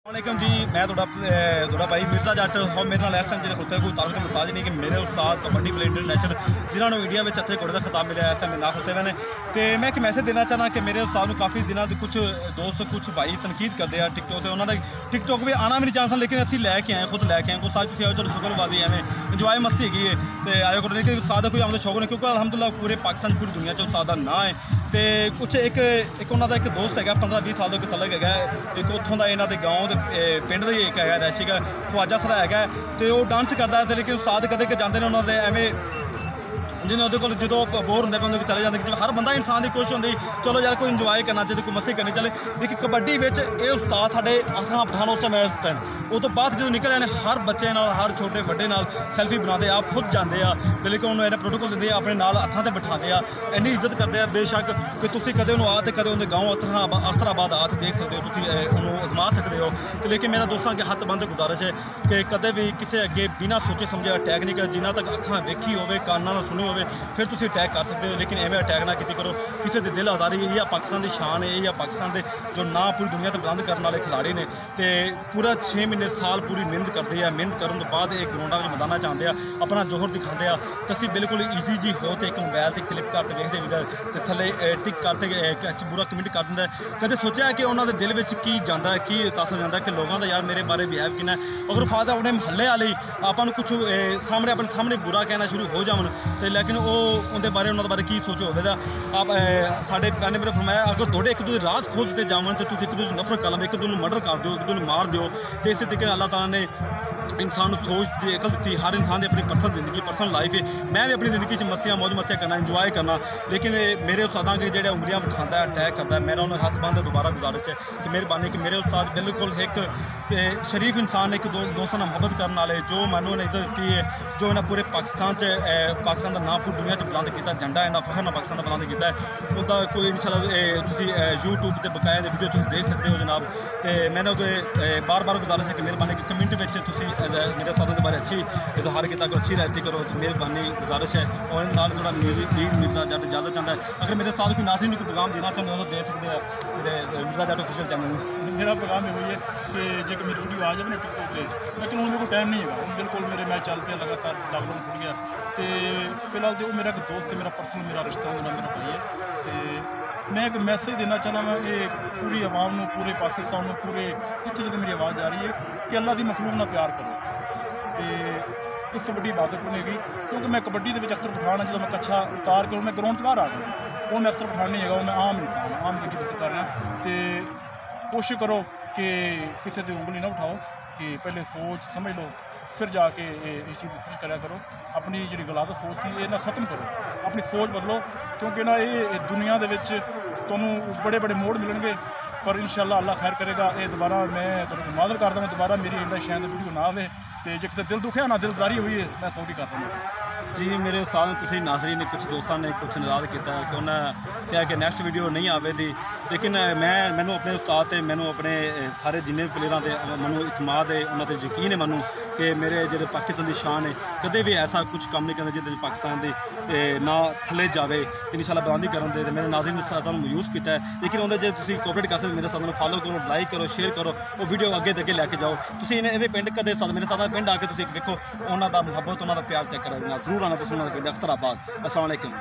वालेकुम जी, मैं थोड़ा भाई मिर्जा जट और मेरे नाल इस टाइम जो खुद कोई तारुफ के मुताज नहीं कि मेरे उस्ताद कबड्डी प्लेयर इंटरनेशनल जिन्होंने इंडिया में अच्छे घोड़े का खिताब मिले इस टाइम मेरे नाल खुते हुए हैं। तो मैं एक मैसेज देना चाहना कि मेरे उस्ताद को काफ़ी दिनों कुछ दोस्त कुछ भाई तनकीद करते हैं टिकटॉक से, उन्होंने टिकटॉक भी आना भी नहीं चाहता, लेकिन असं लैके आए खुद लैके आए कुछ आज तुम आओ चलो शुक्रबाजी एवं इंजॉय मस्ती हैगी है तो आयो करो, लेकिन उस्ताद कोई आमद शौक नहीं क्योंकि अलहमदुल्ला पूरे पाकिस्तान पूरी दुनिया च उस्ताद का ना है। तो कुछ एक उन्होंने एक दोस्त है 15-20 साल का तलक है, एक उतों का इन्हों के गाँव के पिंड एक है रैशिक ख्वाजा सरा है, तो वो डांस करता है, लेकिन उस्ताद कदे जाते हैं उन्होंने एवं जिन्हें वो जो बोर होंगे पे चले जाते जिवें हर बंदा इंसान की कोशिश होंगी चलो यार कोई इंजॉय करना चाहिए कोई मस्ती करनी चाहिए, लेकिन कबड्डी में ये उस्ताद साढ़े असां पठान उस टाइम उस तो बाद जो निकल आने हर बच्चे नाल हर छोटे बड़े नाल सैल्फी बनाते आप खुद जाते हैं, बिल्कुल उन्होंने इन्हें प्रोटोकॉल देंगे अपने नाल हत्थां ते बिठाते हैं, इन्नी इज्जत करते हैं बेशक कि तुम कदे उन्होंने आ तो कदे उन्हें गाँव अख्तराबाद आ देख सकते हो, तुम उन्होंने आजमा सकते हो। लेकिन मेरा दोस्तों के हथ बंद गुजारिश है कि कदे भी किसी अगे बिना सोचे समझे अटैक नहीं कर, जिन्ना तक अखां वेखी हो काना सुनी हो फिर तुम अटैक कर सकते हो, लेकिन एवं अटैक ना की करो किसी के दिल आजारी। यही पाकिस्तान की शान है, यही पाकिस्तान के जो ना पूरी दुनिया तक बुलंद करने वाले खिलाड़ी ने, तो पूरा 6 महीने साल पूरी मेहनत करते हैं, मेहनत करने तो बाद एक ग्राउंडा में मैदाना चाहते हैं अपना जोहर दिखाते हैं, तो असी बिल्कुल ईजी जी हो तो एक मोबाइल से क्लिप करते देखते भी तो थले टिक करते बुरा कमेंट कर देंगे। कदे सोचा कि उन्होंने दिल में की जाता है की तासर जाता है कि लोगों का यार मेरे बारे बिहेव किना, अगर फायदा अपने महल्ले वाले आपको कुछ सामने अपने सामने बुरा कहना शुरू हो जावन तो, लेकिन वो उनके बारे उन्होंने बारे की सोचो होगा आप साढ़े कहने मेरे फरमाया अगर थोड़े एक दूसरे राज खोज दिते जावन तो तुम एक दूसरे नफरत कर लो, एक दूसरे मर्डर कर दो, एक दूसरे मार दो, तो इस तरीके अल्लाह ताला ने इंसान को सोच दी अकल दी। हर इंसान की अपनी पर्सनल जिंदगी पर्सनल लाइफ है, मैं भी अपनी जिंदगी मस्तियाँ मौज मस्तियाँ करना इंजॉय करना, लेकिन मेरे उस्तादा के जो उंगलियां उठाता है अटैक करता है, मेरा उन्हें हाथ बंद दोबारा गुजारिश है कि मेहरबानी कि मेरे उस्ताद बिल्कुल एक शरीफ इंसान है कि दोस्तों ने मोहब्बत करने वाले जो मैनू इन्हें इज्जत दी है, जो इन्हें पूरे पाकिस्तान पाकिस्तान का नाम पूरी दुनिया बुलंद किया, झंडा इन्हें फखर ना पाकिस्तान का बुलंद किया, उनका कोई इंशाल्लाह यूट्यूब पर बकाया वीडियो तुम देख सकते हो जनाब। तो मैंने कोई बार बार गुजारिश है कि मेहरबानी कि कमेंट में मेरे उस्ताद के बारे अच्छी इजहार किया करो, अच्छी रहती करो, तो मेहरबानी गुजारिश है। और थोड़ा मिर्जा जट ज़्यादा चाहता है, अगर मेरे उस्ताद कोई नाज़रीन को पैगाम देना चाहते हो तो दे सकते हैं मेरे मिर्जा जट ऑफिशियल चैनल में। मेरा पैगाम ये है कि जो मेरी वीडियो आ जाए ना टिकटॉक पर, लेकिन हूँ मेरे को टाइम नहीं है, हूँ बिल्कुल मेरे मैं चल पे लगातार लॉकडाउन खुल गया, तो फिलहाल तो मेरा एक दोस्त है, मेरा पर्सनल मेरा रिश्ता होना मेरा भाई है। तो मैं एक मैसेज देना चाहना मैं ये पूरी आवाम को पूरे पाकिस्तान में पूरे जितने जितने मेरी आवाज़ आ रही है कि अल्लाह की मखलूक ना प्यार करो, तो इस तो बड़ी इबादत नहीं हैगी, क्योंकि मैं कबड्डी के अख्तर पठान जो मैं कच्छा उतार कर मैं ग्राउंड बाहर आ गया, वो मैं अख्तर पठान नहीं है, मैं आम इंसान आम जिंदगी बस कर रहा। तो कोशिश करो कि किसी की उंगली ना उठाओ, कि पहले सोच समझ लो फिर जाके इस चीज़ रिसर्च करा करो, अपनी जी गलत सोच थी ये ना ख़त्म करो, अपनी सोच बदलो, क्योंकि ना ये दुनिया के तुहानू बड़े बड़े मोड़ मिलेंगे, पर इंशाल्लाह अल्लाह खैर करेगा। ये दोबारा मैं तुहानू मादर करदा मैं दोबारा मेरी इंदा शायद वीडियो ना आवे, तो जो किसी दिल दुखिया ना दिलदारी हुई है मैं सॉरी करता हूँ जी। मेरे उस्ताद तुम नाजरीन ने कुछ दोस्तों ने कुछ नाराज़ किया कि उन्हें कहा कि नैक्सट वीडियो नहीं आवेगी, लेकिन मैनू अपने उस्ताद से मैनू अपने सारे जिन्हें प्लेयरों से मैनू इतमाद है, उन्होंने यकीन है मैनू कि मेरे जो पाकिस्तान की शान है कदे भी ऐसा कुछ काम नहीं करते जिस पाकिस्तान की ना थले जाए, तो इंशाल्लाह बुलंदी करन दे। मेरे नाज़रीन उस्ताद यूज़ किया है, लेकिन उन्हें जो तुम कोऑपरेट कर सकते मेरे उस्ताद फॉलो करो, लाइक करो, शेयर करो, वो वीडियो अगे तक लैके जाओ। तुम इन्हें पिंड कदे मेरे साथ पिंड आके देखो उन्होंने मुहब्बत उन्होंने प्यार चेक करो, जरूर आना तुम उन्होंने पिंड अख्तराबाद। अस्सलाम वालेकुम।